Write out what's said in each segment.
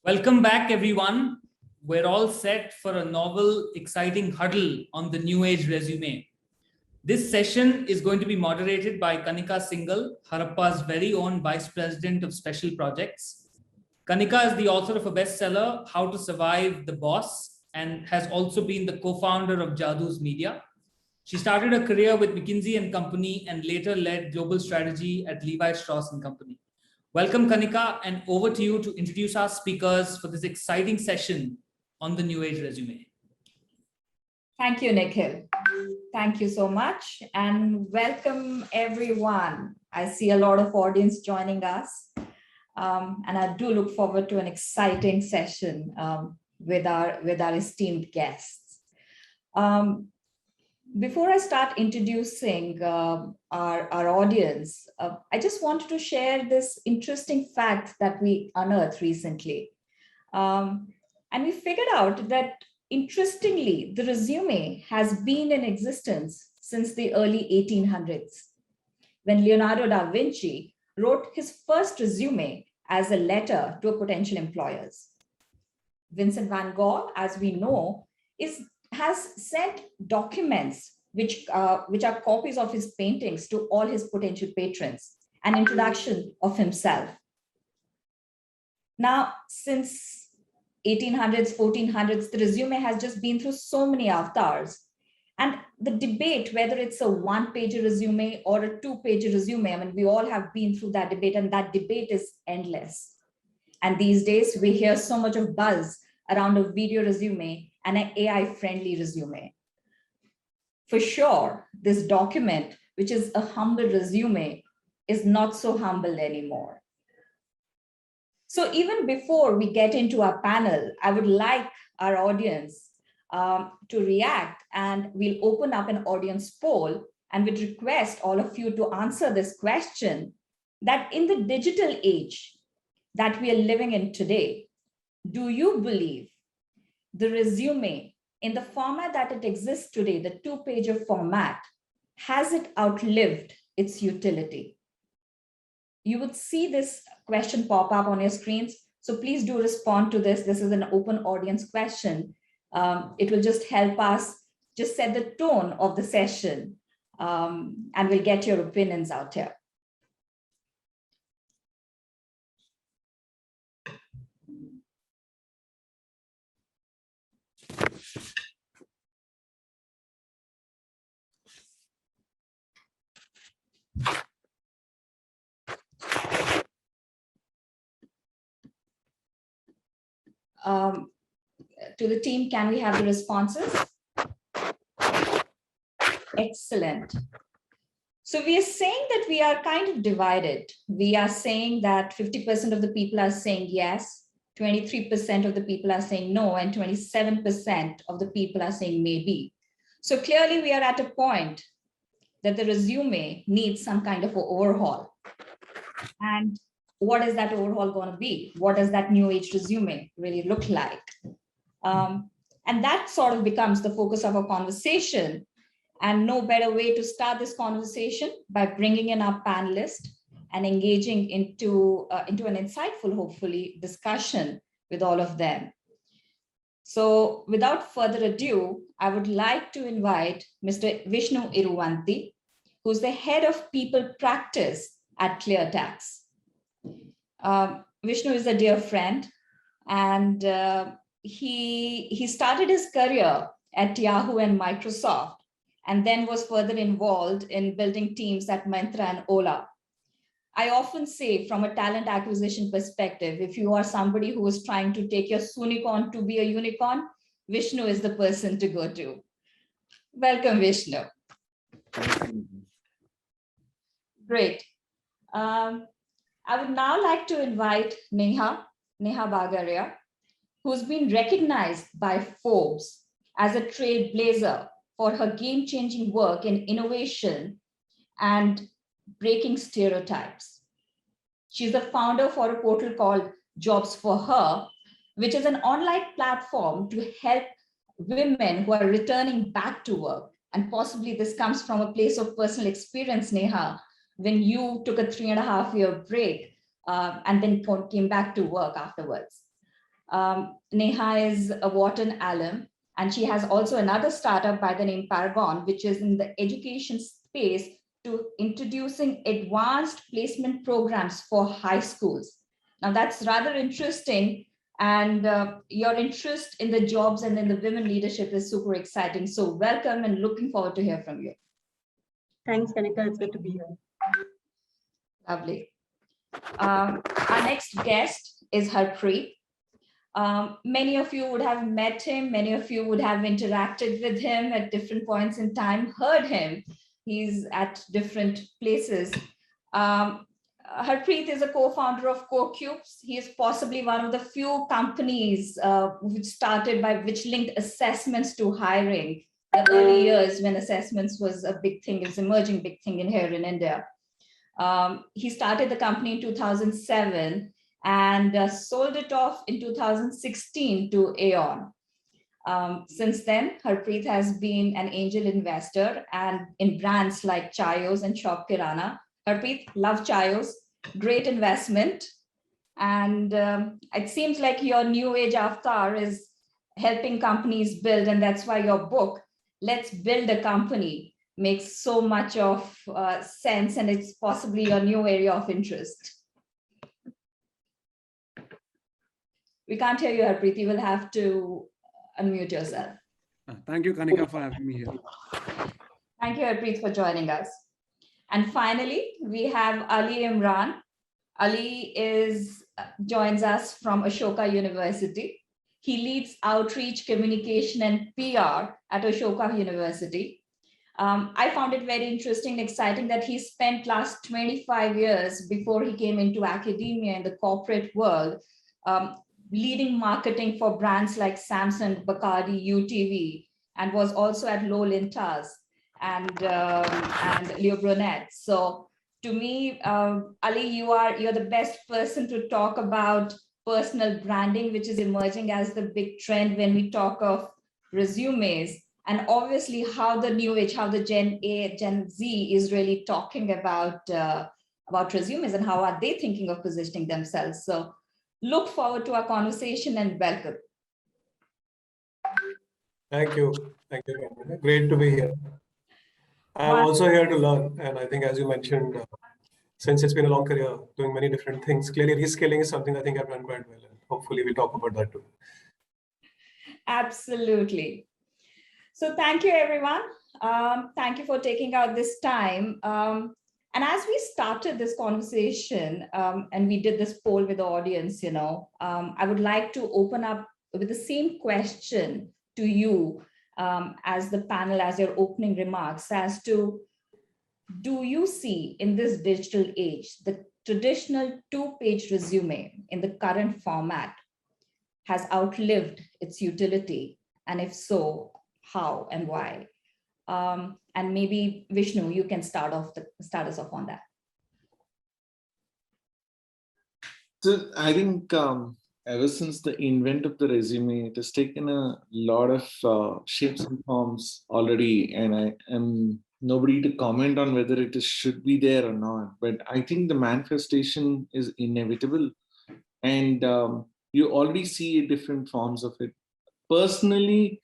Welcome back, everyone. We're all set for a novel, exciting huddle on the New Age resume. This session is going to be moderated by Kanika Singhal, Harappa's very own Vice President of Special Projects. Kanika is the author of a bestseller, How to Survive the Boss, and has also been the co-founder of Jadu's Media. She started her career with McKinsey and Company and later led global strategy at Levi Strauss and Company. Welcome, Kanika, and over to you to introduce our speakers for this exciting session on the New Age resume. Thank you, Nikhil. Thank you so much, and welcome everyone. I see a lot of audience joining us, and I do look forward to an exciting session with our esteemed guests. Before I start introducing our audience, I just wanted to share this interesting fact that we unearthed recently. And we figured out that, interestingly, the resume has been in existence since the early 1800s, when Leonardo da Vinci wrote his first resume as a letter to potential employers. Vincent van Gogh, as we know, has sent documents which are copies of his paintings to all his potential patrons, an introduction of himself. Now, since 1800s, 1400s, the resume has just been through so many avatars. And the debate, whether it's a one-page resume or a two-page resume, I mean, we all have been through that debate, and that debate is endless. And these days, we hear so much of buzz around a video resume and an AI-friendly resume. For sure, this document, which is a humble resume, is not so humble anymore. So even before we get into our panel, I would like our audience to react, and we'll open up an audience poll and would request all of you to answer this question, that in the digital age that we are living in today, do you believe the resume in the format that it exists today, the two-pager format, has it outlived its utility? You would see this question pop up on your screens. So please do respond to this. This is an open audience question. It will just help us just set the tone of the session, and we'll get your opinions out here. To the team, can we have the responses? Excellent. So we are saying that we are kind of divided. We are saying that 50% of the people are saying yes, 23% of the people are saying no, and 27% of the people are saying maybe. So clearly we are at a point that the resume needs some kind of an overhaul. And what is that overhaul going to be? What does that new age resume really look like? And that sort of becomes the focus of our conversation. And no better way to start this conversation by bringing in our panelists and engaging into an insightful, hopefully, discussion with all of them. So without further ado, I would like to invite Mr. Vishnu Iruvanti, who's the head of people practice at ClearTax. Vishnu is a dear friend, and he started his career at Yahoo and Microsoft, and then was further involved in building teams at Myntra and Ola. I often say, from a talent acquisition perspective, if you are somebody who is trying to take your Sunicorn to be a unicorn, Vishnu is the person to go to. Welcome, Vishnu. Great. I would now like to invite Neha Bagaria, who's been recognized by Forbes as a trailblazer for her game-changing work in innovation and breaking stereotypes. She's the founder for a portal called Jobs for Her, which is an online platform to help women who are returning back to work. And possibly this comes from a place of personal experience, Neha, when you took a 3.5-year break and then came back to work afterwards. Neha is a Wharton alum, and she has also another startup by the name Paragon, which is in the education space to introducing advanced placement programs for high schools. Now that's rather interesting. And your interest in the jobs and in the women leadership is super exciting. So welcome and looking forward to hear from you. Thanks, Kanika. It's good to be here. Lovely. Our next guest is Harpreet. Many of you would have met him. Many of you would have interacted with him at different points in time, heard him. He's at different places. Harpreet is a co-founder of CoreCubes. He is possibly one of the few companies which linked assessments to hiring. The early years when assessments was a big thing, it's emerging big thing in here in India. He started the company in 2007 and sold it off in 2016 to Aon. Since then, Harpreet has been an angel investor and in brands like Chayos and Shop Kirana. Harpreet, love Chayos, great investment. And it seems like your new age avatar is helping companies build, and that's why your book, Let's Build a Company, makes so much of sense, and it's possibly your new area of interest. We can't hear you, Harpreet. You will have to unmute yourself. Thank you, Kanika, for having me here. Thank you, Harpreet, for joining us. And finally, we have Ali Imran. Ali joins us from Ashoka University. He leads outreach, communication, and PR at Ashoka University. I found it very interesting and exciting that he spent last 25 years before he came into academia in the corporate world, leading marketing for brands like Samsung, Bacardi, UTV, and was also at Low Lintas and Leo Burnett. So to me, Ali, you're the best person to talk about personal branding, which is emerging as the big trend when we talk of resumes, and obviously how the new age, how the Gen Z is really talking about resumes and how are they thinking of positioning themselves. So look forward to our conversation and welcome. Thank you. Thank you. Great to be here. I'm also here to learn. And I think, as you mentioned, since it's been a long career doing many different things, clearly reskilling is something I think I've done quite well. And hopefully we'll talk about that too. Absolutely. So thank you, everyone. Thank you for taking out this time. And as we started this conversation and we did this poll with the audience, I would like to open up with the same question to you as the panel, as your opening remarks, as to, do you see in this digital age, the traditional two-page resume in the current format has outlived its utility? And if so, how and why? And maybe Vishnu, you can start us off on that. So I think ever since the invent of the resume, it has taken a lot of shapes and forms already, and I am nobody to comment on whether it should be there or not. But I think the manifestation is inevitable, and you already see different forms of it. Personally,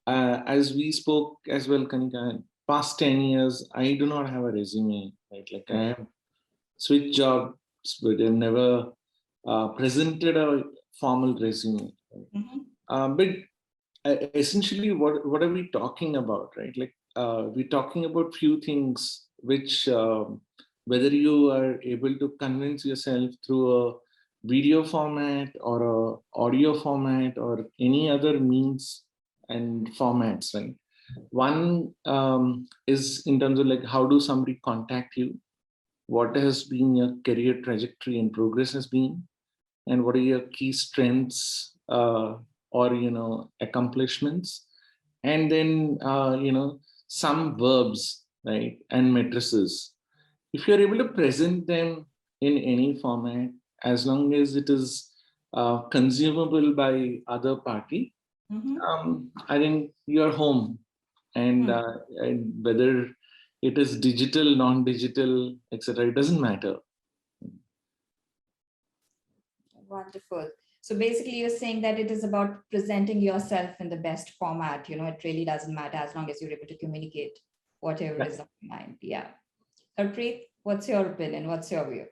as we spoke as well, Kanika, past 10 years, I do not have a resume, right? Like I have switched jobs, but I've never presented a formal resume. Right? But essentially, what are we talking about, right? Like we're talking about few things which, whether you are able to convince yourself through a video format or a audio format or any other means and formats, right? One is in terms of like, how do somebody contact you? What has been your career trajectory and progress has been? And what are your key strengths or, accomplishments? And then, some verbs, right? And matrices. If you're able to present them in any format, as long as it is consumable by other party, I think you're home. And whether it is digital, non-digital, etc., it doesn't matter. Wonderful. So basically you're saying that it is about presenting yourself in the best format. It really doesn't matter as long as you're able to communicate whatever is on your mind. Yeah. Harpreet, what's your opinion? What's your view?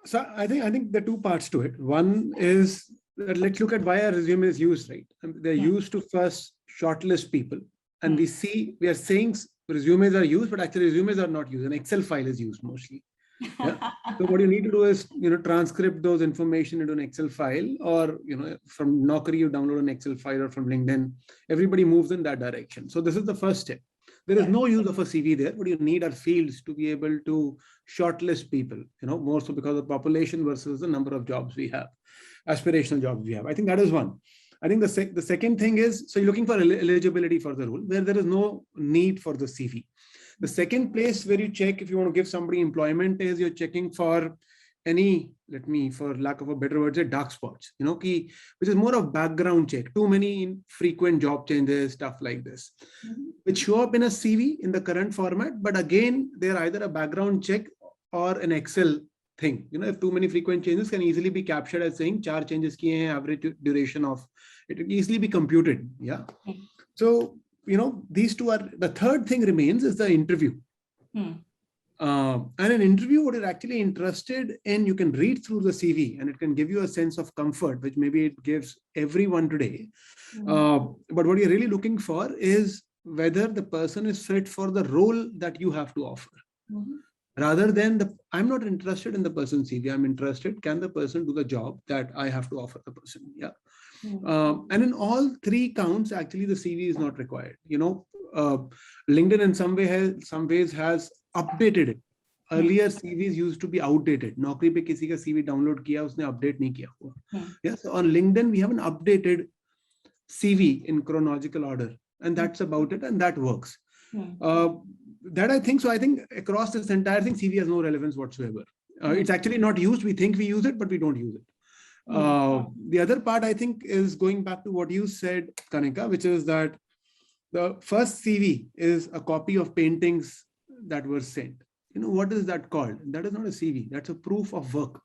So I think there are two parts to it. One is that let's look at why a resume is used, right? They're used to first shortlist people. And we are saying resumes are used, but actually resumes are not used. An Excel file is used mostly. Yeah. So what you need to do is, transcript those information into an Excel file, or, from Naukri, you download an Excel file, or from LinkedIn, everybody moves in that direction. So this is the first step. There is no use of a CV there. What you need are fields to be able to shortlist people, more so because of population versus the number of jobs we have, aspirational jobs we have. I think that is one. I think the second thing is, so you're looking for eligibility for the role where there is no need for the CV. The second place where you check if you want to give somebody employment is you're checking for any, for lack of a better word, say dark spots, which is more of background check, too many frequent job changes, stuff like this, which show up in a CV in the current format. But again, they're either a background check or an Excel thing. If too many frequent changes can easily be captured as saying 4 changes kiye hain, average duration of it can easily be computed. Yeah. So, these two are, the third thing remains is the interview. And an interview, what you're actually interested in, you can read through the CV and it can give you a sense of comfort, which maybe it gives everyone today. But what you're really looking for is whether the person is fit for the role that you have to offer. Rather than I'm not interested in the person's CV, I'm interested, can the person do the job that I have to offer the person? Yeah. And in all 3 counts, actually the CV is not required. LinkedIn in some ways has updated it. Earlier CVs used to be outdated. Naukri pe kisi ka CV download kiya, usne update nahi kiya hua. Yes, on LinkedIn we have an updated CV in chronological order, and that's about it, and that works. That I think so. I think across this entire thing, CV has no relevance whatsoever. It's actually not used. We think we use it, but we don't use it. The other part, I think, is going back to what you said, Kanika, which is that the first CV is a copy of paintings that were sent. What is that called? That is not a CV. That's a proof of work.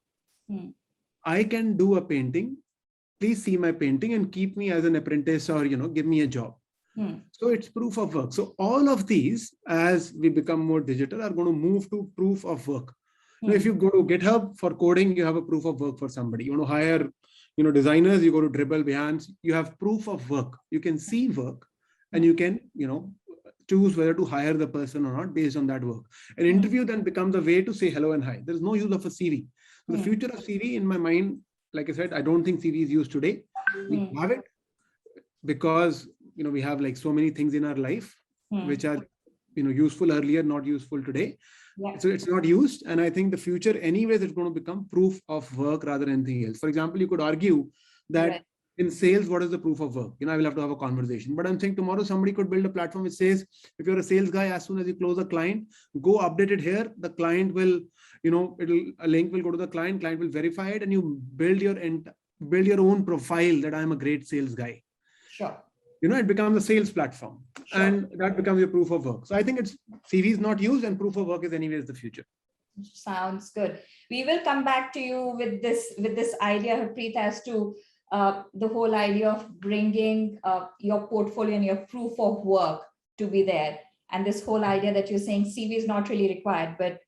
I can do a painting. Please see my painting and keep me as an apprentice, or, give me a job. So it's proof of work. So all of these, as we become more digital, are going to move to proof of work. If you go to GitHub for coding, you have a proof of work for somebody. You want to hire, designers, you go to Dribbble, Behance, you have proof of work. You can see work and you can, choose whether to hire the person or not based on that work. An interview then becomes a way to say hello and hi. There's no use of a CV. The future of CV, in my mind, like I said, I don't think CV is used today. We have it because, we have like so many things in our life, which are, useful earlier, not useful today. So it's not used. And I think the future anyways, it's going to become proof of work rather than anything else. For example, you could argue that in sales, what is the proof of work? I will have to have a conversation, but I'm saying tomorrow somebody could build a platform which says, if you're a sales guy, as soon as you close a client, go update it here. The client will, a link will go to the client will verify it, and you build your own profile that I'm a great sales guy. Sure. It becomes a sales platform, and that becomes your proof of work. So I think CV is not used, and proof of work is anyways the future. Sounds good. We will come back to you with this idea, Harpreet, as to the whole idea of bringing your portfolio and your proof of work to be there. And this whole idea that you're saying CV is not really required, but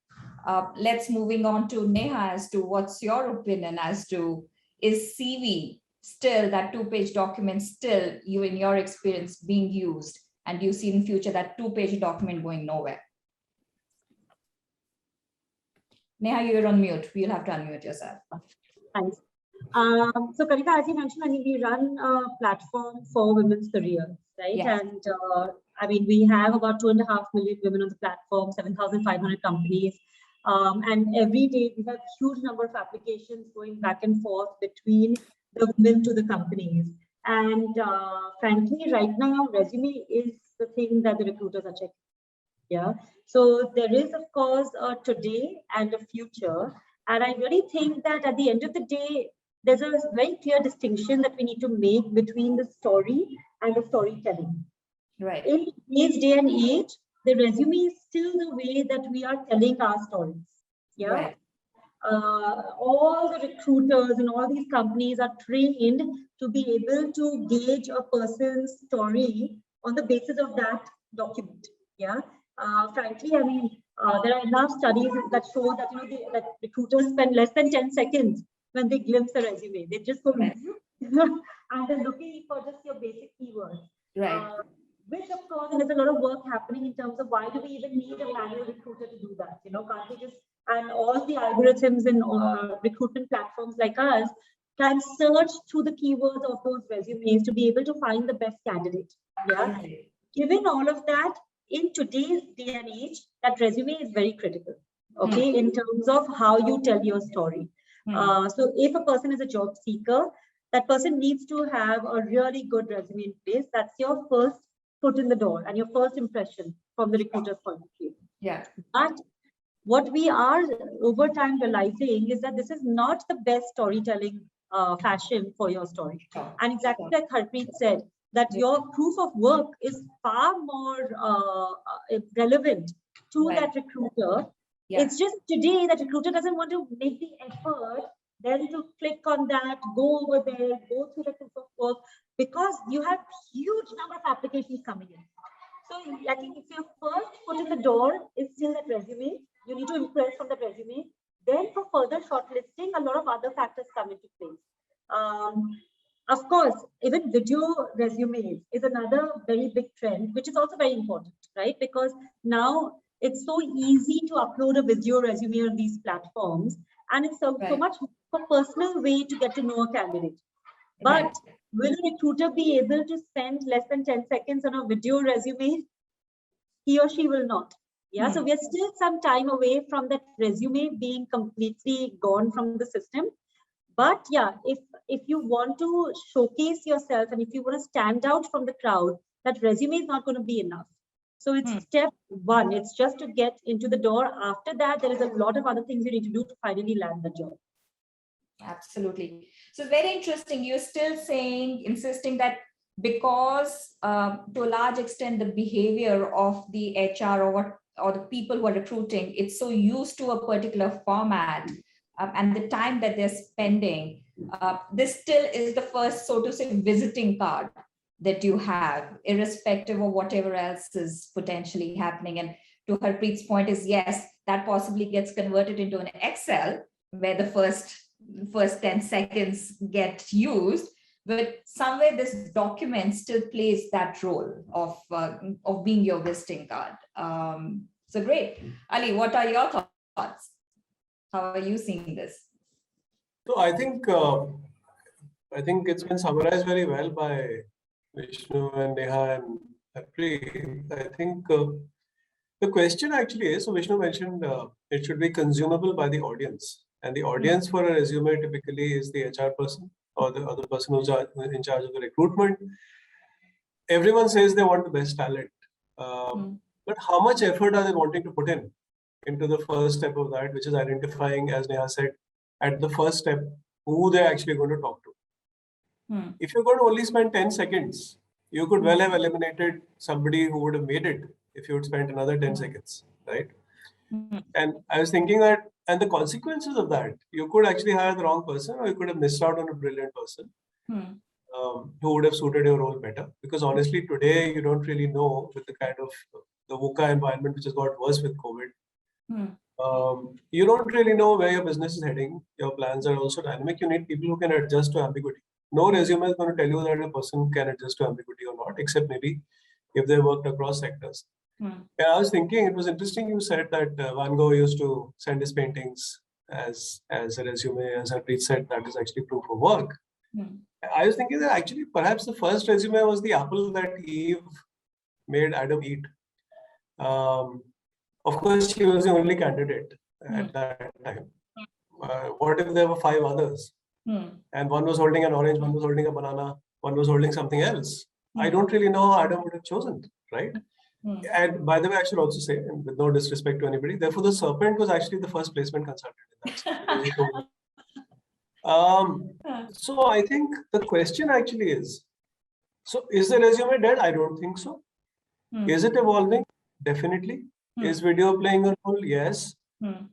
let's moving on to Neha as to what's your opinion as to, is CV still, that 2-page document, still, you in your experience, being used, and do you see in future that 2-page document going nowhere? Neha, you're on mute. You'll have to unmute yourself. Thanks. So Kanika, as you mentioned, I think we run a platform for women's careers, right? Yes. And we have about 2.5 million women on the platform, 7,500 companies. And every day we have a huge number of applications going back and forth between the women to the companies. And frankly, right now, resume is the thing that the recruiters are checking. Yeah. So there is, of course, a today and a future. And I really think that at the end of the day, there's a very clear distinction that we need to make between the story and the storytelling. Right. In today's day and age, the resume is still the way that we are telling our stories. Yeah. Right. all the recruiters and all these companies are trained to be able to gauge a person's story on the basis of that document. Yeah. Frankly, I mean, there are enough studies that show that that recruiters spend less than 10 seconds when they glimpse a resume. They just go and they're looking for just your basic keywords. Right. Which of course, and there's a lot of work happening in terms of why do we even need a manual recruiter to do that? Can't we just, and all the algorithms and recruitment platforms like us can search through the keywords of those resumes to be able to find the best candidate. Yeah. Right. Given all of that, in today's day and age, that resume is very critical. Okay, in terms of how you tell your story. So if a person is a job seeker, that person needs to have a really good resume in place. That's your first foot in the door and your first impression from the recruiter's point of view. Yeah. But what we are over time realizing is that this is not the best storytelling fashion for your story. And exactly like Harpreet said, that your proof of work is far more relevant to that recruiter. Yeah. It's just today that recruiter doesn't want to make the effort then to click on that, go over there, go through the proof of work, because you have huge number of applications coming in. So I think if your first foot in the door is still that resume, you need to impress from that resume. Then for further shortlisting, a lot of other factors come into place. Of course, even video resumes is another very big trend, which is also very important, right? Because now it's so easy to upload a video resume on these platforms, and it's so much a personal way to get to know a candidate. But will a recruiter be able to spend less than 10 seconds on a video resume? He or she will not. Yeah, so we are still some time away from that resume being completely gone from the system. But yeah, if you want to showcase yourself and if you want to stand out from the crowd, that resume is not going to be enough. So it's step one. It's just to get into the door. After that, there is a lot of other things you need to do to finally land the job. Absolutely. So it's very interesting. You're still insisting that because to a large extent, the behavior of the HR or the people who are recruiting, it's so used to a particular format and the time that they're spending, this still is the first, so to say, visiting card that you have, irrespective of whatever else is potentially happening. And to Harpreet's point is, yes, that possibly gets converted into an Excel where the first 10 seconds get used, but somewhere this document still plays that role of being your visiting card. So great. Ali, what are your thoughts? How are you seeing this? So I think it's been summarized very well by Vishnu and Neha and Harpreet. I think the question actually is, so Vishnu mentioned it should be consumable by the audience. And the audience for a resume typically is the HR person or the other person who's in charge of the recruitment. Everyone says they want the best talent. But how much effort are they wanting to put into the first step of that, which is identifying, as Neha said, at the first step, who they're actually going to talk to. If you're going to only spend 10 seconds, you could well have eliminated somebody who would have made it if you would spend another 10 seconds, right? And I was thinking that, and the consequences of that, you could actually hire the wrong person, or you could have missed out on a brilliant person who would have suited your role better. Because honestly, today, you don't really know, with the kind of the VUCA environment, which has got worse with COVID, you don't really know where your business is heading. Your plans are also dynamic. You need people who can adjust to ambiguity. No resume is going to tell you that a person can adjust to ambiguity or not, except maybe if they worked across sectors. And I was thinking, it was interesting you said that Van Gogh used to send his paintings as a resume. As Harpreet said, that is actually proof of work. I was thinking that actually perhaps the first resume was the apple that Eve made Adam eat. Of course, she was the only candidate at that time. What if there were 5 others? And one was holding an orange, one was holding a banana, one was holding something else. I don't really know how Adam would have chosen, right? And by the way, I should also say, and with no disrespect to anybody, therefore the serpent was actually the first placement consultant in that. So I think the question actually is, so is the resume dead? I don't think so. Is it evolving? Definitely. Is video playing a role? Yes.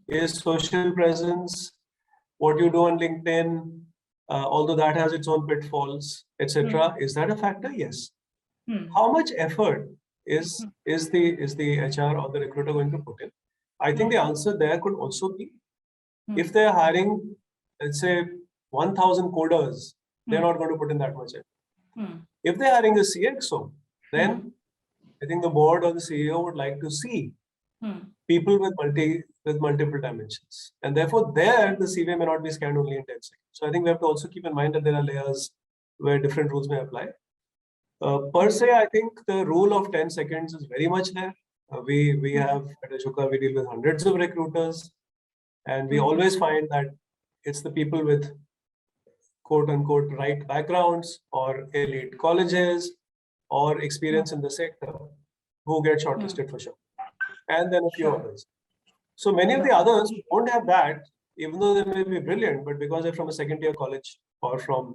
Is social presence what you do on LinkedIn, although that has its own pitfalls, etc. Is that a factor? Yes. How much effort is the HR or the recruiter going to put in? I think the answer there could also be, if they're hiring, let's say, 1,000 coders, they're not going to put in that much effort. If they're hiring a CXO, then I think the board or the CEO would like to see people with multiple dimensions. And therefore, there the CV may not be scanned only in 10 seconds. So I think we have to also keep in mind that there are layers where different rules may apply. Per se, I think the rule of 10 seconds is very much there. We have at Ashoka, we deal with hundreds of recruiters, and we always find that it's the people with quote unquote right backgrounds or elite colleges or experience in the sector who get shortlisted for sure. And then a few others. So many of the others don't have that, even though they may be brilliant, but because they're from a second tier college or from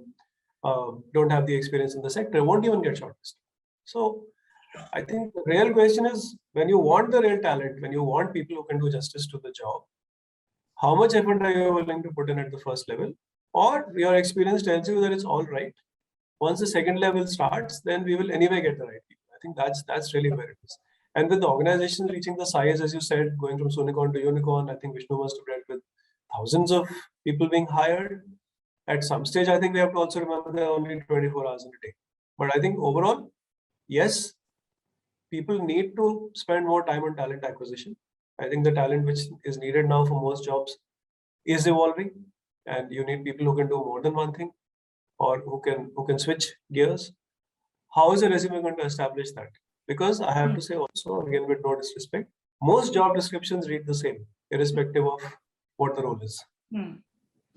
don't have the experience in the sector, won't even get shortlisted. So I think the real question is, when you want the real talent, when you want people who can do justice to the job, how much effort are you willing to put in at the first level? Or your experience tells you that it's all right. Once the second level starts, then we will anyway get the right people. I think that's really where it is. And with the organization reaching the size, as you said, going from Sunicorn to Unicorn, I think Vishnu must have dealt with thousands of people being hired. At some stage, I think we have to also remember there are only 24 hours in a day. But I think overall, yes, people need to spend more time on talent acquisition. I think the talent which is needed now for most jobs is evolving, and you need people who can do more than one thing, or who can switch gears. How is a resume going to establish that? Because I have to say also, again, with no disrespect, most job descriptions read the same, irrespective of what the role is.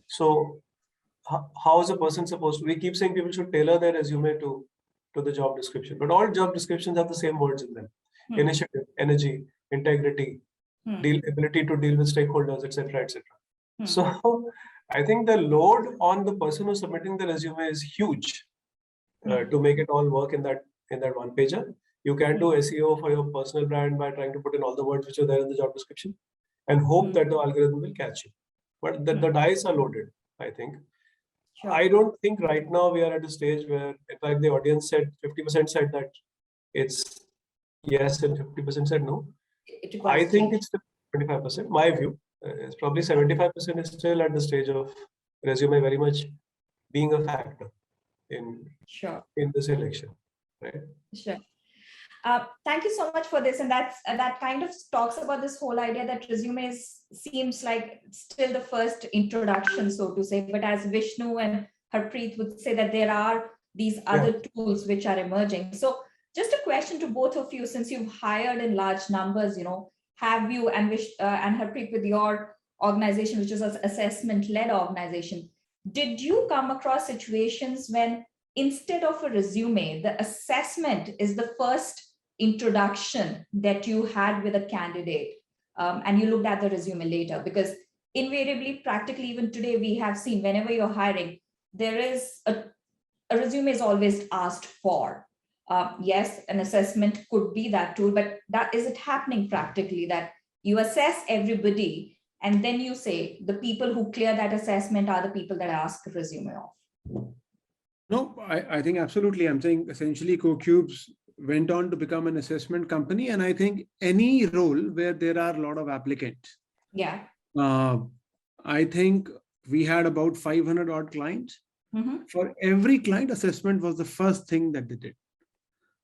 So how is a person supposed to, we keep saying people should tailor their resume to the job description, but all job descriptions have the same words in them: initiative, energy, integrity, ability to deal with stakeholders, etc., etc. So I think the load on the person who's submitting the resume is huge to make it all work in that one pager. You can do SEO for your personal brand by trying to put in all the words which are there in the job description and hope that the algorithm will catch you. But the dice are loaded, I think. Sure. I don't think right now we are at a stage where, in fact, the audience said 50% said that it's yes and 50% said no. I think it's 25%. My view is probably 75% is still at the stage of resume very much being a factor in this election, right? Sure. Thank you so much for this, and that kind of talks about this whole idea that resumes seems like still the first introduction, so to say. But as Vishnu and Harpreet would say, that there are these other tools which are emerging. So, just a question to both of you, since you've hired in large numbers, have you and Harpreet, with your organization, which is an assessment-led organization, did you come across situations when instead of a resume, the assessment is the first introduction that you had with a candidate, and you looked at the resume later? Because invariably, practically even today, we have seen whenever you're hiring, there is a resume is always asked for. Yes, an assessment could be that tool, but is it happening practically that you assess everybody and then you say the people who clear that assessment are the people that ask a resume of? No, I think absolutely. I'm saying essentially CoCubes went on to become an assessment company. And I think any role where there are a lot of applicants. Yeah. I think we had about 500 odd clients. For every client, assessment was the first thing that they did.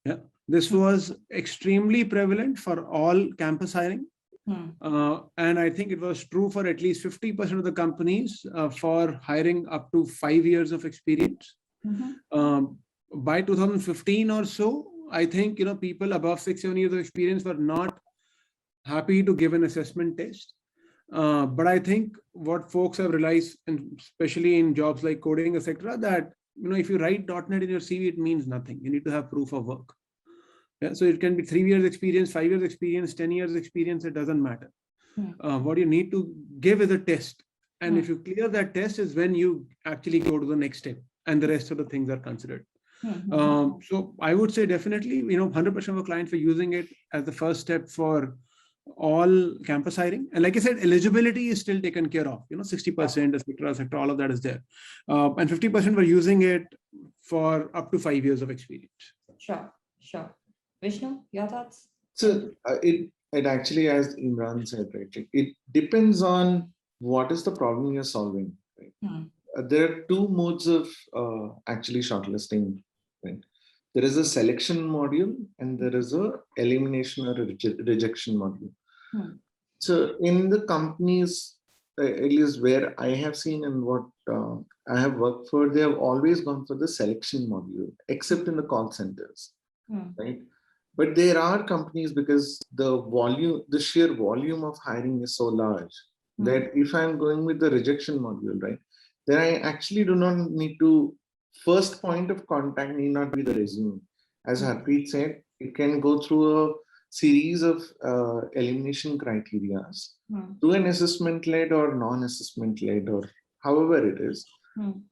Yeah. This was extremely prevalent for all campus hiring. And I think it was true for at least 50% of the companies for hiring up to 5 years of experience. By 2015 or so, I think people above 6-7 years of experience were not happy to give an assessment test. But I think what folks have realized, and especially in jobs like coding, etc., that if you write .NET in your CV, it means nothing. You need to have proof of work. Yeah, so it can be 3 years experience, 5 years experience, 10 years experience. It doesn't matter. What you need to give is a test, and if you clear that test, is when you actually go to the next step, and the rest of the things are considered. So I would say definitely, 100% of our clients were using it as the first step for all campus hiring. And like I said, eligibility is still taken care of, 60%, etc., all of that is there. And 50% were using it for up to 5 years of experience. Sure. Vishnu, your thoughts? So it actually, as Imran said, right, it depends on what is the problem you're solving. Right? There are two modes of actually shortlisting. Right? There is a selection module and there is a elimination or a rejection module. So in the companies, at least where I have seen and what I have worked for, they have always gone for the selection module, except in the call centers, right? But there are companies, because the sheer volume of hiring is so large that if I'm going with the rejection module, right, then I actually do not need to, first point of contact need not be the resume. As Harpreet said, it can go through a series of elimination criteria through an assessment-led or non-assessment-led or however it is,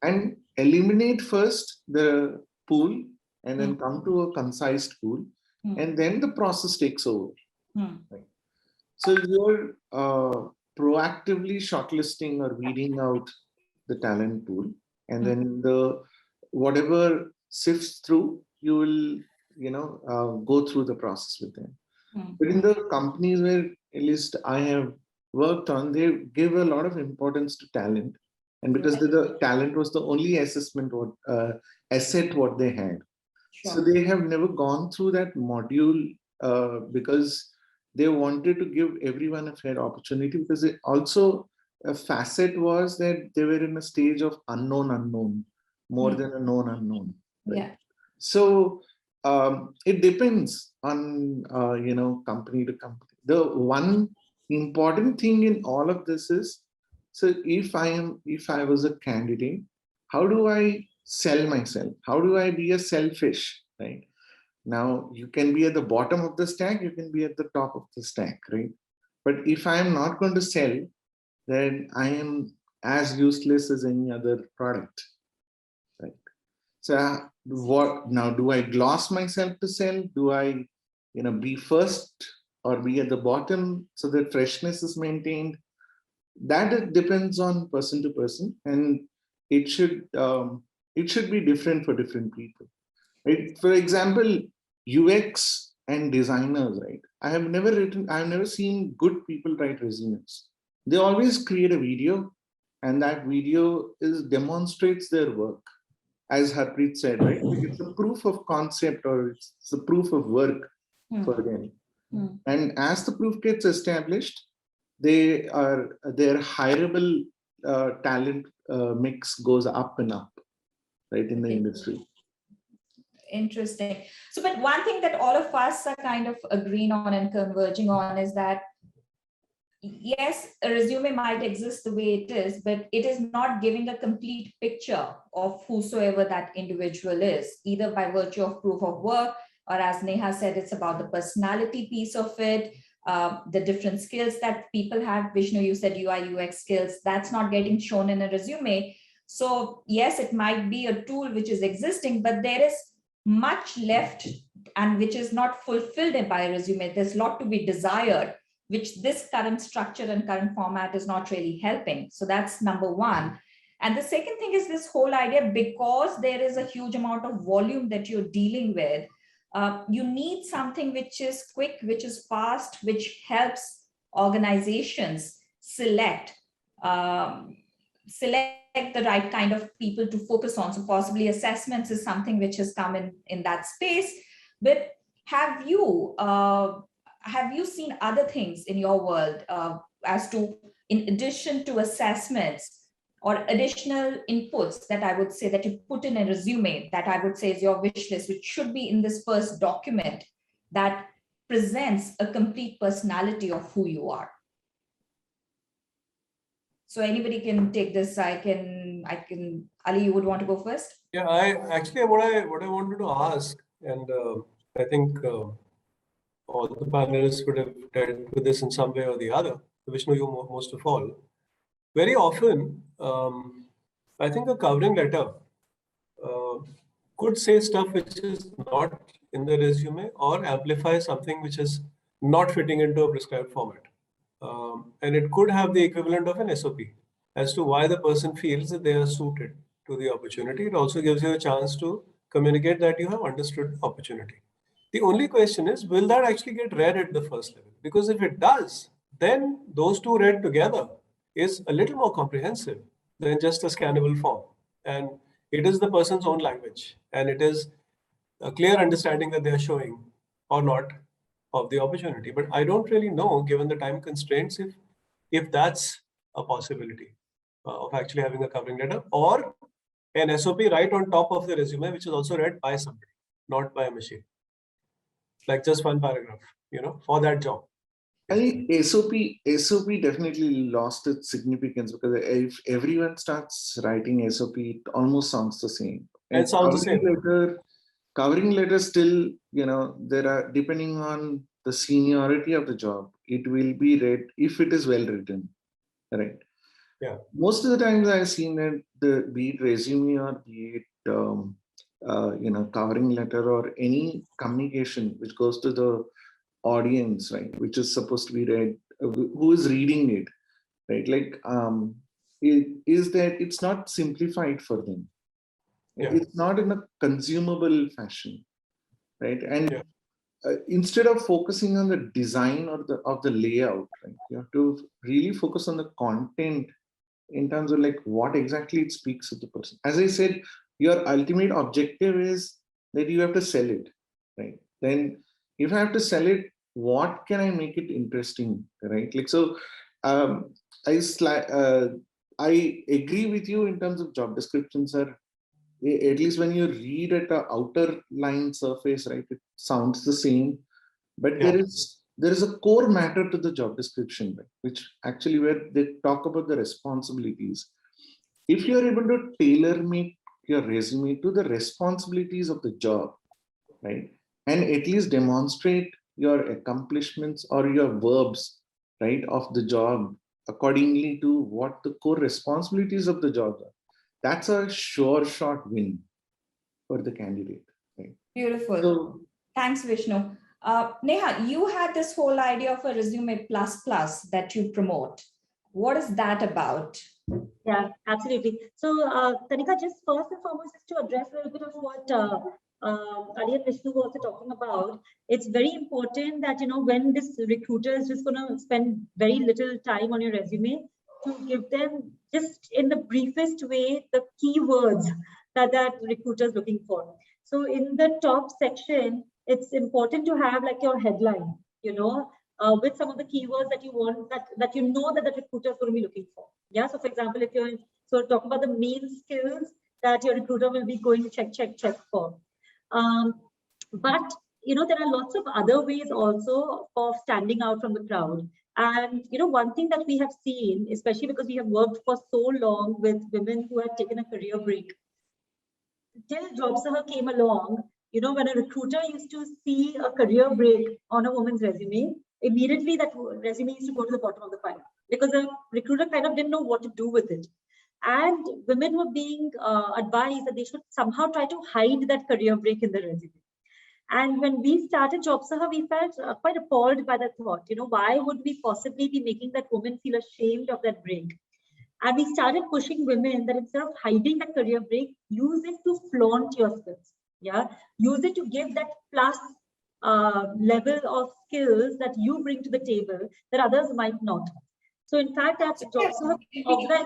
and eliminate first the pool and then come to a concise pool, and then the process takes over. Right? So you're proactively shortlisting or weeding out the talent pool, and then whatever sifts through, you will go through the process with them. But in the companies where at least I have worked on, they give a lot of importance to talent, and because the talent was the only assessment asset what they had. So they have never gone through that module because they wanted to give everyone a fair opportunity, because it also a facet was that they were in a stage of unknown more than a known unknown. Right? So it depends on company to company. The one important thing in all of this is, so if I was a candidate, how do I sell myself? How do I be a selfish, right? Now you can be at the bottom of the stack, you can be at the top of the stack, right? But if I am not going to sell, then I am as useless as any other product, right? So what now? Do I gloss myself to sell? Do I, be first or be at the bottom so that freshness is maintained? That depends on person to person, and it should be different for different people. Right? For example, UX and designers, right? I have never seen good people write resumes. They always create a video, and that video demonstrates their work. As Harpreet said, right? It's a proof of concept, or it's a proof of work for them. And as the proof gets established, their hireable talent mix goes up and up, right, in the industry. Interesting. So, but one thing that all of us are kind of agreeing on and converging on is that, yes, a resume might exist the way it is, but it is not giving a complete picture of whosoever that individual is, either by virtue of proof of work, or as Neha said, it's about the personality piece of it, the different skills that people have. Vishnu, you said UI, UX skills, that's not getting shown in a resume. So yes, it might be a tool which is existing, but there is much left and which is not fulfilled by a resume. There's a lot to be desired, which this current structure and current format is not really helping. So that's number one. And the second thing is this whole idea, because there is a huge amount of volume that you're dealing with, you need something which is quick, which is fast, which helps organizations select the right kind of people to focus on. So possibly assessments is something which has come in that space. But have you seen other things in your world as to, in addition to assessments or additional inputs that I would say that you put in a resume that I would say is your wish list, which should be in this first document that presents a complete personality of who you are? So anybody can take this. I can, Ali, you would want to go first? Yeah, what I wanted to ask, and I think all the panelists would have dealt with this in some way or the other. Vishnu, you most of all. Very often, I think a covering letter could say stuff which is not in the resume, or amplify something which is not fitting into a prescribed format. And it could have the equivalent of an SOP as to why the person feels that they are suited to the opportunity. It also gives you a chance to communicate that you have understood the opportunity. The only question is, will that actually get read at the first level? Because if it does, then those two read together is a little more comprehensive than just a scannable form. And it is the person's own language, and it is a clear understanding that they're showing or not of the opportunity. But I don't really know, given the time constraints, if that's a possibility of actually having a covering letter or an SOP right on top of the resume, which is also read by somebody, not by a machine. Like just one paragraph, for that job. I think SOP definitely lost its significance because if everyone starts writing SOP, it almost sounds the same. And it sounds the same. Covering letter still, there are, depending on the seniority of the job, it will be read if it is well written, right? Yeah. Most of the times I've seen that be it resume or be it covering letter or any communication which goes to the audience, right, which is supposed to be read, who is reading it, right? Like, is that it's not simplified for them. Yeah. It's not in a consumable fashion, right? And yeah. Instead of focusing on the design or of the layout, right, you have to really focus on the content in terms of like what exactly it speaks to the person. As I said, your ultimate objective is that you have to sell it, right? Then if I have to sell it, what can I make it interesting, right? Like, so I agree with you in terms of job descriptions are, at least when you read at the outer line surface, right, it sounds the same, but there is a core matter to the job description, right, which actually where they talk about the responsibilities. If you're able to tailor make your resume to the responsibilities of the job, right, and at least demonstrate your accomplishments or your verbs, right, of the job accordingly to what the core responsibilities of the job are, that's a sure shot win for the candidate. Right? Beautiful. So, thanks, Vishnu. Neha, you had this whole idea of a resume plus that you promote. What is that about? Yeah, absolutely. So, Tanika, just first and foremost, is to address a little bit of what Ali and Vishnu were also talking about. It's very important that, when this recruiter is just going to spend very little time on your resume, to give them just in the briefest way the keywords that recruiter is looking for. So in the top section, it's important to have like your headline, with some of the keywords that you want, that the recruiter is going to be looking for. Yeah. So for example, if you're talking about the main skills that your recruiter will be going to check for. But there are lots of other ways also of standing out from the crowd. And one thing that we have seen, especially because we have worked for so long with women who have taken a career break, till JobServe came along, when a recruiter used to see a career break on a woman's resume, immediately that resume used to go to the bottom of the pile because the recruiter kind of didn't know what to do with it. And women were being advised that they should somehow try to hide that career break in the resume. And when we started JobServe, we felt quite appalled by that thought. Why would we possibly be making that woman feel ashamed of that break? And we started pushing women that instead of hiding that career break, use it to flaunt your skills. Yeah, use it to give that plus level of skills that you bring to the table that others might not. So in fact, at JobServe,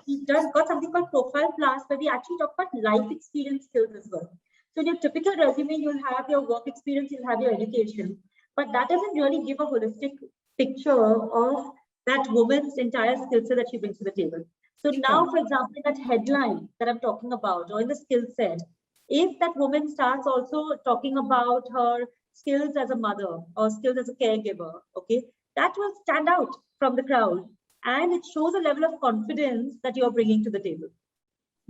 we've got something called Profile Plus, where we actually talk about life experience skills as well. So in your typical resume, you'll have your work experience, you'll have your education, but that doesn't really give a holistic picture of that woman's entire skill set that she brings to the table. So now, for example, in that headline that I'm talking about, or in the skill set, if that woman starts also talking about her skills as a mother or skills as a caregiver, okay, that will stand out from the crowd. And it shows a level of confidence that you're bringing to the table.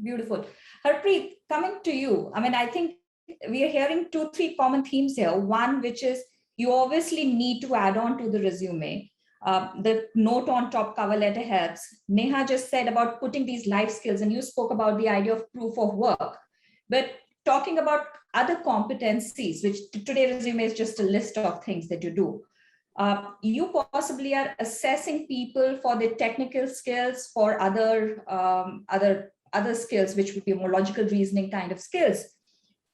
Beautiful. Harpreet, coming to you. I mean, I think we are hearing 2-3 common themes here. One, which is you obviously need to add on to the resume. The note on top cover letter helps. Neha just said about putting these life skills, and you spoke about the idea of proof of work. But talking about other competencies, which today resume is just a list of things that you do. You possibly are assessing people for their technical skills, for other skills, which would be more logical reasoning kind of skills.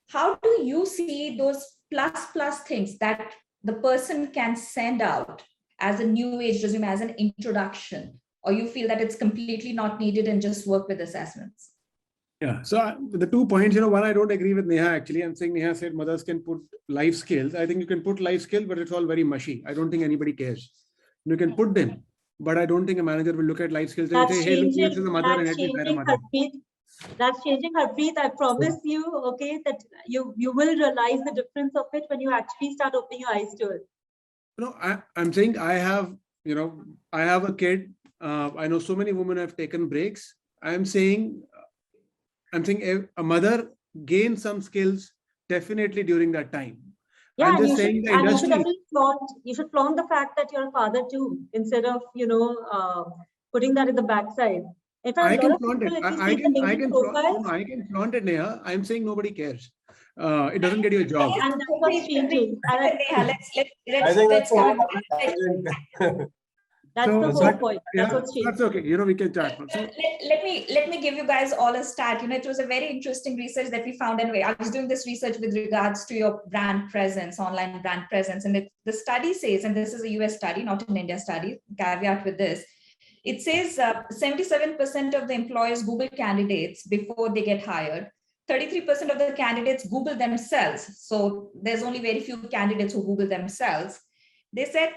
How do you see those plus things that the person can send out as a new age resume, as an introduction, or you feel that it's completely not needed and just work with assessments? Yeah. So the 2 points, one, I don't agree with Neha. Actually, I'm saying Neha said mothers can put life skills. I think you can put life skills, but it's all very mushy. I don't think anybody cares. You can put them, but I don't think a manager will look at life skills and say, hey, look, this is a mother and it is a mother. That's changing, Harpreet. I promise you, okay, that you will realize the difference of it when you actually start opening your eyes to it. I'm saying I have a kid. I know so many women have taken breaks. I'm saying a mother gains some skills definitely during that time. Yeah, I'm just saying the industry. You should flaunt the fact that you're a father too, instead of putting that in the backside. In fact, I can flaunt it. I can flaunt it, Neha. I'm saying nobody cares. It doesn't get you a job. And that's what's changing. Let's come. That's the whole point. That's what's changing. That's okay. We can chat. So, let me give you guys all a stat. It was a very interesting research that we found. Anyway, I was doing this research with regards to your brand presence, online brand presence. And the study says, and this is a US study, not an India study, caveat with this. It says 77% of the employers Google candidates before they get hired. 33% of the candidates Google themselves. So there's only very few candidates who Google themselves. They said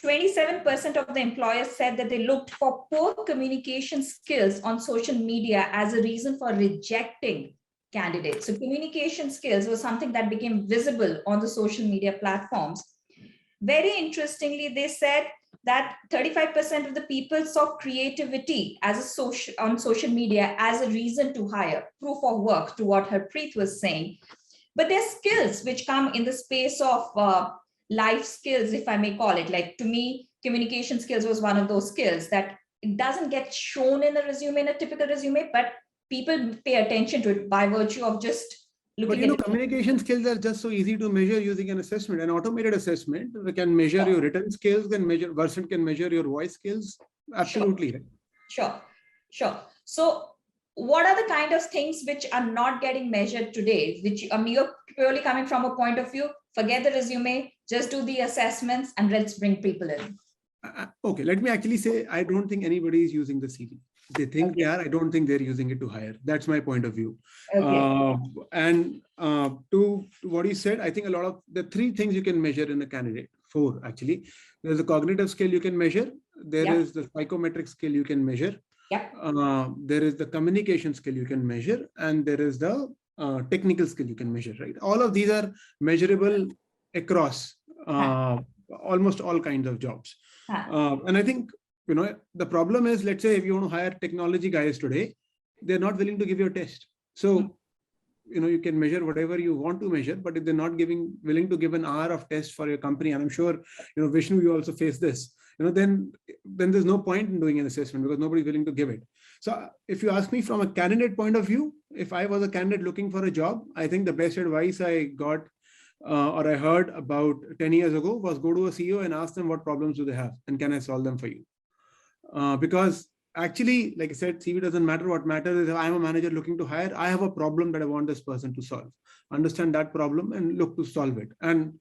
27% of the employers said that they looked for poor communication skills on social media as a reason for rejecting candidates. So communication skills was something that became visible on the social media platforms. Very interestingly, they said that 35% of the people saw creativity on social media as a reason to hire, proof of work, to what Harpreet was saying. But there's skills which come in the space of life skills, if I may call it. Like, to me, communication skills was one of those skills that it doesn't get shown in a resume, in a typical resume, but people pay attention to it by virtue of just looking at communication skills are just so easy to measure using an assessment. An automated assessment can measure your written skills, Versant can measure your voice skills. Absolutely. Sure. So what are the kind of things which are not getting measured today, which you're purely coming from a point of view, forget the resume, just do the assessments and let's bring people in? Okay, let me actually say, I don't think anybody is using the CV. They think they are. I don't think they're using it to hire. That's my point of view. Okay. To what you said, I think a lot of the 3 things you can measure in a candidate. 4 actually. There's a cognitive skill you can measure. There is the psychometric skill you can measure. There is the communication skill you can measure, and there is the technical skill you can measure. Right. All of these are measurable across almost all kinds of jobs. And I think, the problem is, let's say if you want to hire technology guys today, they're not willing to give you a test. So, you can measure whatever you want to measure, but if they're not willing to give an hour of test for your company, and I'm sure, Vishnu, you also face this, then there's no point in doing an assessment because nobody's willing to give it. So if you ask me from a candidate point of view, if I was a candidate looking for a job, I think the best advice I got or I heard about 10 years ago was go to a CEO and ask them what problems do they have and can I solve them for you? Because actually, like I said, CV doesn't matter. What matters is if I'm a manager looking to hire, I have a problem that I want this person to solve. Understand that problem and look to solve it. And,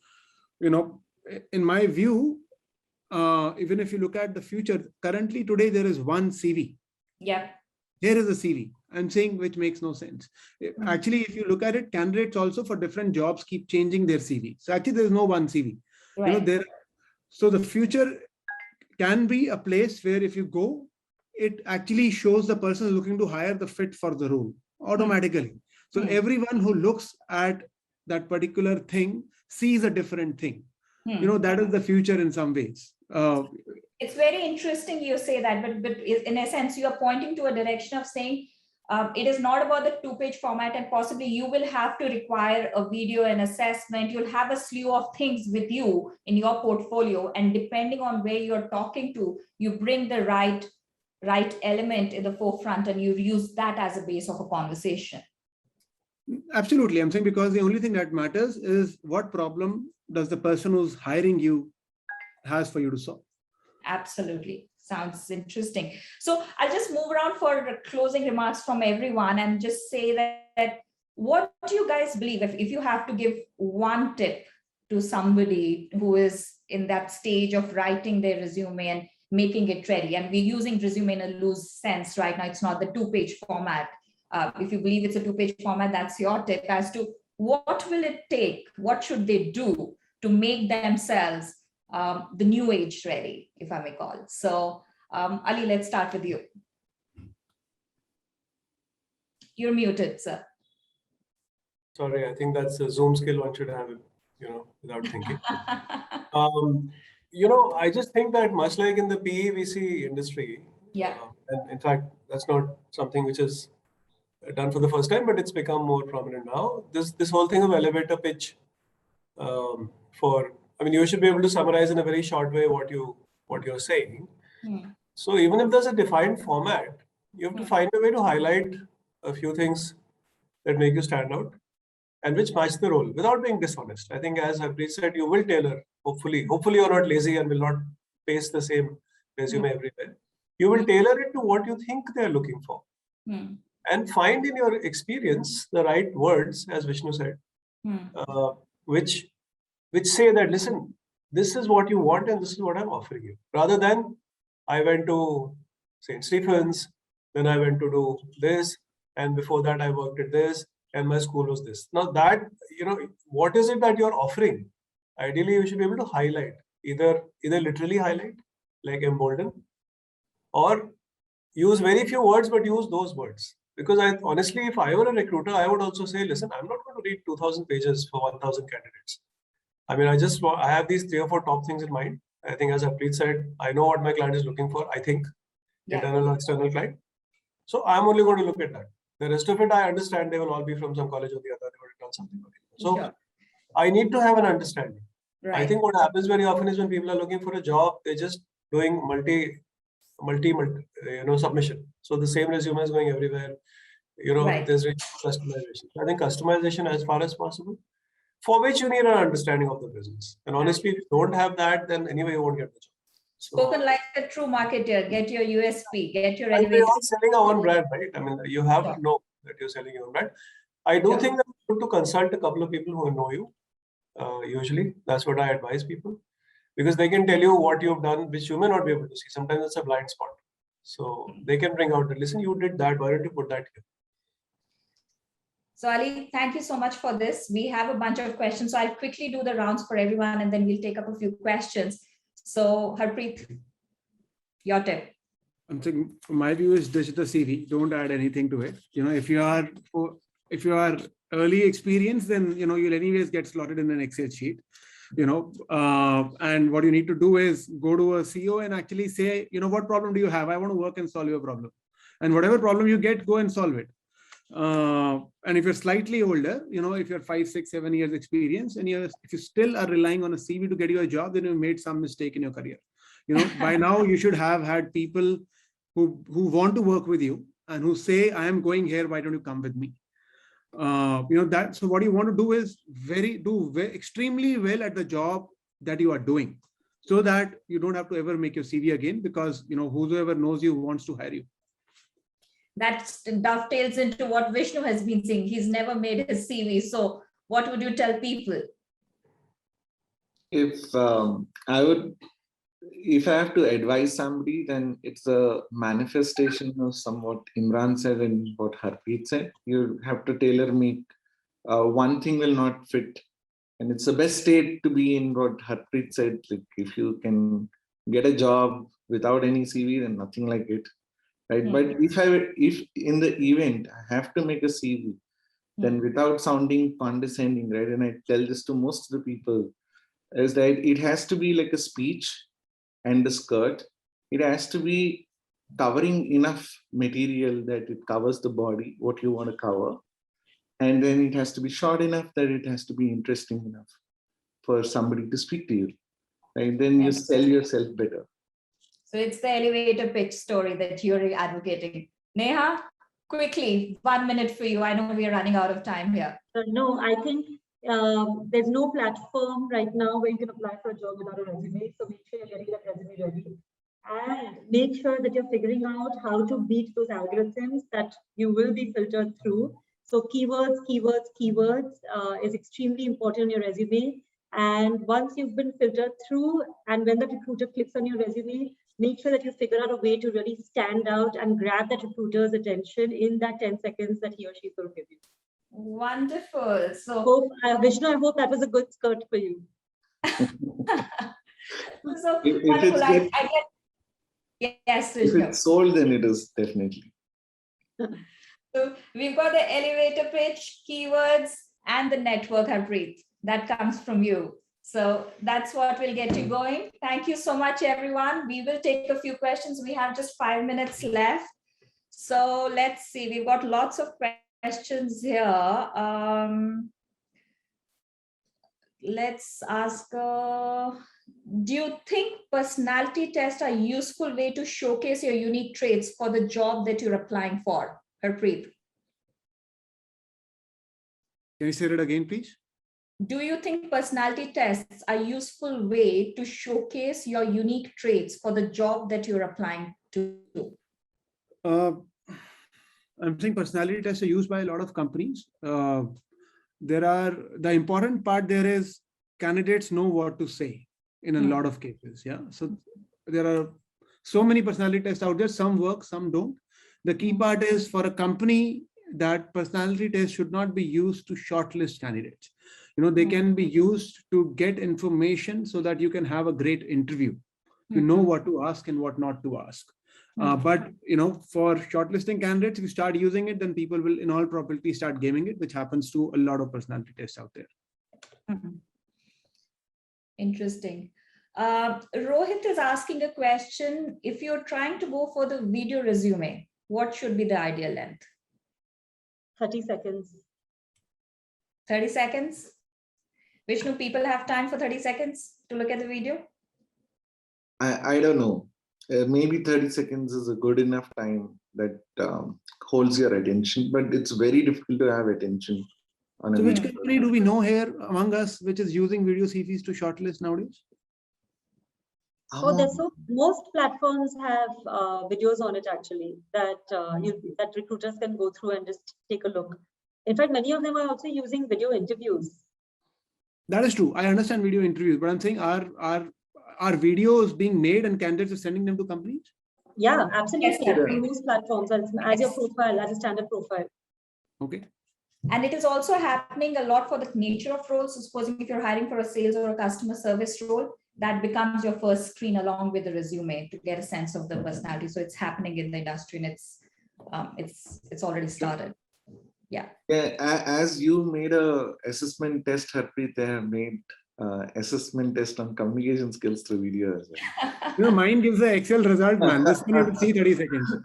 in my view, even if you look at the future, currently today, there is one CV. Yeah. Here is a CV. I'm saying which makes no sense. Actually, if you look at it, candidates also for different jobs keep changing their CV. So actually, there's no one CV. Right. So the future can be a place where if you go, it actually shows the person looking to hire the fit for the role automatically. So everyone who looks at that particular thing sees a different thing. That is the future in some ways. It's very interesting you say that, but in a sense, you are pointing to a direction of saying it is not about the 2-page format, and possibly you will have to require a video and assessment. You'll have a slew of things with you in your portfolio, and depending on where you're talking to, you bring the right element in the forefront and you use that as a base of a conversation. Absolutely. I'm saying because the only thing that matters is what problem does the person who's hiring you has for you to solve. Absolutely. Sounds interesting. So I'll just move around for closing remarks from everyone and just say that what do you guys believe if you have to give one tip to somebody who is in that stage of writing their resume and making it ready? And we're using resume in a loose sense right now. It's not the 2-page format. If you believe it's a 2-page format, that's your tip as to what will it take? What should they do to make themselves the new age ready, if I may call. So Ali, let's start with you. You're muted, sir. Sorry, I think that's a Zoom skill one should have, without thinking. I just think that much like in the PE/VC industry, Yeah. and in fact, that's not something which is done for the first time, but it's become more prominent now. This whole thing of elevator pitch you should be able to summarize in a very short way what you're saying. So even if there's a defined format, you have to find a way to highlight a few things that make you stand out and which match the role without being dishonest. I think, as Harpreet said, you will tailor. Hopefully you're not lazy and will not paste the same resume everywhere. You will tailor it to what you think they're looking for, and find in your experience the right words, as Vishnu said, which say that, listen, this is what you want and this is what I'm offering you. Rather than, I went to St. Stephen's, then I went to do this, and before that I worked at this, and my school was this. Now that, what is it that you're offering? Ideally, you should be able to highlight, either literally highlight, like embolden, or use very few words, but use those words. Because honestly, if I were a recruiter, I would also say, listen, I'm not going to read 2,000 pages for 1,000 candidates. I have these 3 or 4 top things in mind. I think, as Harpreet said, I know what my client is looking for. I think internal or external client. So I'm only going to look at that. The rest of it, I understand they will all be from some college or the other. They would have done something. So I need to have an understanding. Right. I think what happens very often is when people are looking for a job, they're just doing multi submission. So the same resume is going everywhere. There's customization. I think customization as far as possible, for which you need an understanding of the business. And honestly, if you don't have that, then anyway, you won't get the job. So, spoken like a true marketer, get your USP, get your elevator. We're all selling our own brand, right? You have to know that you're selling your own brand. I do think that you have to consult a couple of people who know you. Usually, that's what I advise people, because they can tell you what you've done, which you may not be able to see. Sometimes it's a blind spot. So they can bring out that, listen, you did that, why don't you put that here? So Ali, thank you so much for this. We have a bunch of questions. So I'll quickly do the rounds for everyone and then we'll take up a few questions. So Harpreet, your tip. I'm thinking, my view is digital CV. Don't add anything to it. If you are early experience, then you'll anyways get slotted in an Excel sheet. And what you need to do is go to a CEO and actually say, what problem do you have? I want to work and solve your problem. And whatever problem you get, go and solve it. And if you're slightly older, if you're 5, 6, 7 years experience, and if you still are relying on a CV to get you a job, then you made some mistake in your career. By now you should have had people who want to work with you and who say, I am going here, why don't you come with me? So what you want to do is do extremely well at the job that you are doing, so that you don't have to ever make your CV again, because whoever knows you wants to hire you. That dovetails into what Vishnu has been saying. He's never made his CV. So what would you tell people? If I have to advise somebody, then it's a manifestation of somewhat Imran said and what Harpreet said. You have to tailor make. One thing will not fit. And it's the best state to be in, what Harpreet said. Like, if you can get a job without any CV, then nothing like it. Right? But if in the event I have to make a CV, then without sounding condescending, right? And I tell this to most of the people, is that it has to be like a speech and a skirt. It has to be covering enough material that it covers the body, what you want to cover. And then it has to be short enough that it has to be interesting enough for somebody to speak to you. Right? Then you sell yourself better. So it's the elevator pitch story that you're advocating. Neha, quickly, 1 minute for you. I know we're running out of time here. No, I think There's no platform right now where you can apply for a job without a resume. So make sure you're getting that resume ready. And make sure that you're figuring out how to beat those algorithms that you will be filtered through. So keywords is extremely important in your resume. And once you've been filtered through, and when the recruiter clicks on your resume, make sure that you figure out a way to really stand out and grab that recruiter's attention in that 10 seconds that he or she is going to give you. Wonderful. So, Vishnu, I hope that was a good skirt for you. so If wonderful. it's I good- get, yes, If Vishnu. it's sold, then it is definitely. So we've got the elevator pitch, keywords, and the network, Harpreet. That comes from you. So that's what will get you going. Thank you so much, everyone. We will take a few questions. We have just 5 minutes left. So let's see. We've got lots of questions here. Let's ask, do you think personality tests are a useful way to showcase your unique traits for the job that you're applying for? Harpreet. Can you say it again, please? Do you think personality tests are a useful way to showcase your unique traits for the job that you're applying to? I'm saying personality tests are used by a lot of companies. The important part there is candidates know what to say in a lot of cases. Yeah. So there are so many personality tests out there. Some work, some don't. The key part is for a company that personality tests should not be used to shortlist candidates. They can be used to get information so that you can have a great interview. You know what to ask and what not to ask. But for shortlisting candidates, if you start using it, then people will in all probability start gaming it, which happens to a lot of personality tests out there. Interesting. Rohit is asking a question. If you're trying to go for the video resume, what should be the ideal length? 30 seconds. 30 seconds? Vishnu, people have time for 30 seconds to look at the video? I don't know. Maybe 30 seconds is a good enough time that holds your attention, but it's very difficult to have attention on a So which video. company do we know here among us which is using video CVs to shortlist nowadays? Most platforms have videos on it actually that that recruiters can go through and just take a look. In fact, many of them are also using video interviews. That is true. I understand video interviews, but I'm saying are videos being made and candidates are sending them to companies? Yeah, absolutely. Yes, On most platforms as your profile, as a standard profile. Okay. And it is also happening a lot for the nature of roles. So supposing if you're hiring for a sales or a customer service role, that becomes your first screen along with the resume to get a sense of the personality. So it's happening in the industry and it's already started. Yeah. As you made a assessment test, Harpreet, they have made assessment test on communication skills through video as well. Mine gives the Excel result, man. This one you will see 30 seconds.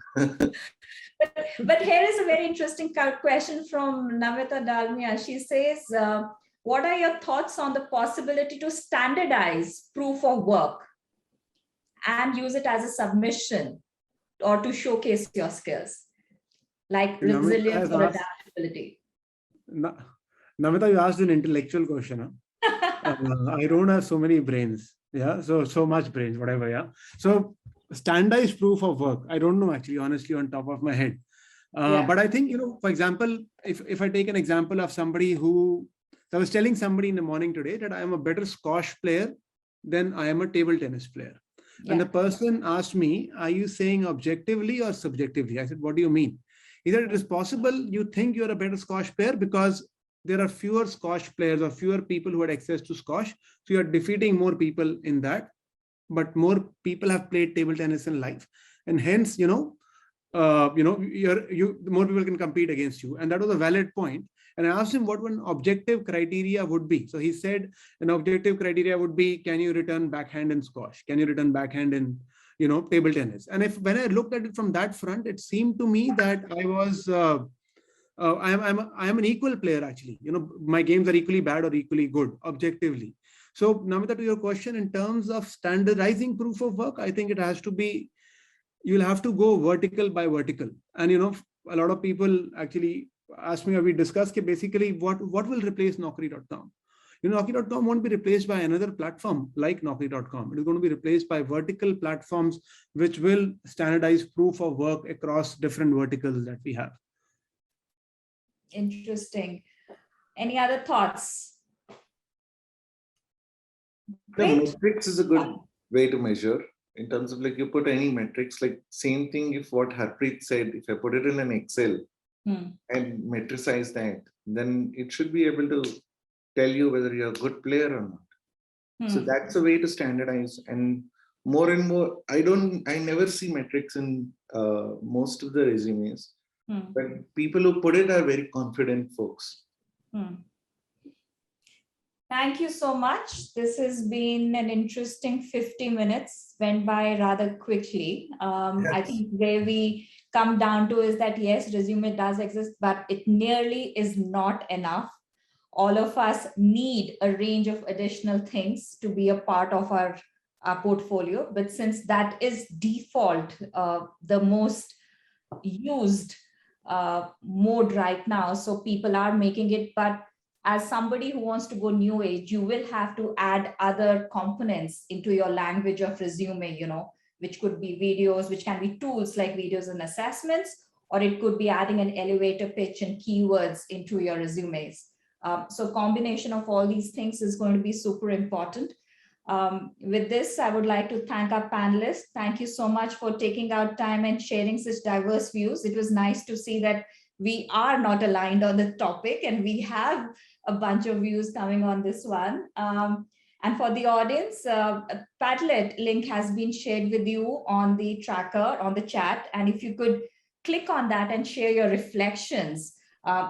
But here is a very interesting question from Namita Dalmia. She says, what are your thoughts on the possibility to standardize proof of work and use it as a submission or to showcase your skills, like resilience or adaptability? Namita, you asked an intellectual question. Huh? I don't have so many brains. Yeah, so much brains, whatever. Yeah. So standardized proof of work. I don't know actually, honestly, on top of my head. But I think, for example, if I take an example of somebody who, I was telling somebody in the morning today that I am a better squash player than I am a table tennis player. Yeah. And the person asked me, are you saying objectively or subjectively? I said, what do you mean? He said, it is possible you think you're a better squash player because there are fewer squash players or fewer people who had access to squash. So you're defeating more people in that, but more people have played table tennis in life. And hence, more people can compete against you. And that was a valid point. And I asked him what one objective criteria would be. So he said an objective criteria would be, can you return backhand in squash? Can you return backhand in, table tennis? And when I looked at it from that front, it seemed to me that I was, I'm an equal player actually. My games are equally bad or equally good objectively. So Namita, to your question, in terms of standardizing proof of work, I think it has to be, you'll have to go vertical by vertical. And, a lot of people actually, asked me or we discussed basically what will replace Naukri.com. Naukri.com won't be replaced by another platform like Naukri.com. It is going to be replaced by vertical platforms which will standardize proof of work across different verticals that we have. Interesting. Any other thoughts? The Great. metrics is a good way to measure in terms of like you put any metrics, like same thing if what Harpreet said, if I put it in an Excel and metricize that, then it should be able to tell you whether you're a good player or not. So that's a way to standardize, and more, I never see metrics in most of the resumes, but people who put it are very confident folks. Thank you so much. This has been an interesting 50 minutes, went by rather quickly. I think where we come down to is that yes, resume does exist, but it nearly is not enough. All of us need a range of additional things to be a part of our portfolio. But since that is default, the most used mode right now, so people are making it, but as somebody who wants to go new age, you will have to add other components into your language of resume, which could be videos, which can be tools like videos and assessments, or it could be adding an elevator pitch and keywords into your resumes. So combination of all these things is going to be super important. With this, I would like to thank our panelists. Thank you so much for taking out time and sharing such diverse views. It was nice to see that we are not aligned on the topic and we have a bunch of views coming on this one. And for the audience, a Padlet link has been shared with you on the tracker, on the chat. And if you could click on that and share your reflections,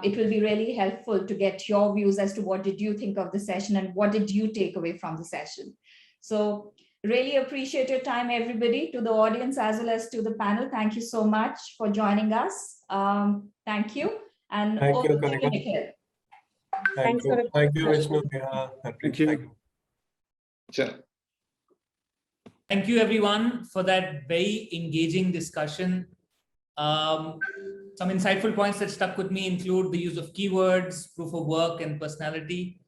it will be really helpful to get your views as to what did you think of the session and what did you take away from the session. So really appreciate your time, everybody, to the audience as well as to the panel. Thank you so much for joining us. Thank you. And Thank you, over to Kanika. Nikhil. Thank you. Thank you, Vishnu. Thank you. Sure. Thank you, everyone, for that very engaging discussion. Some insightful points that stuck with me include the use of keywords, proof of work, and personality.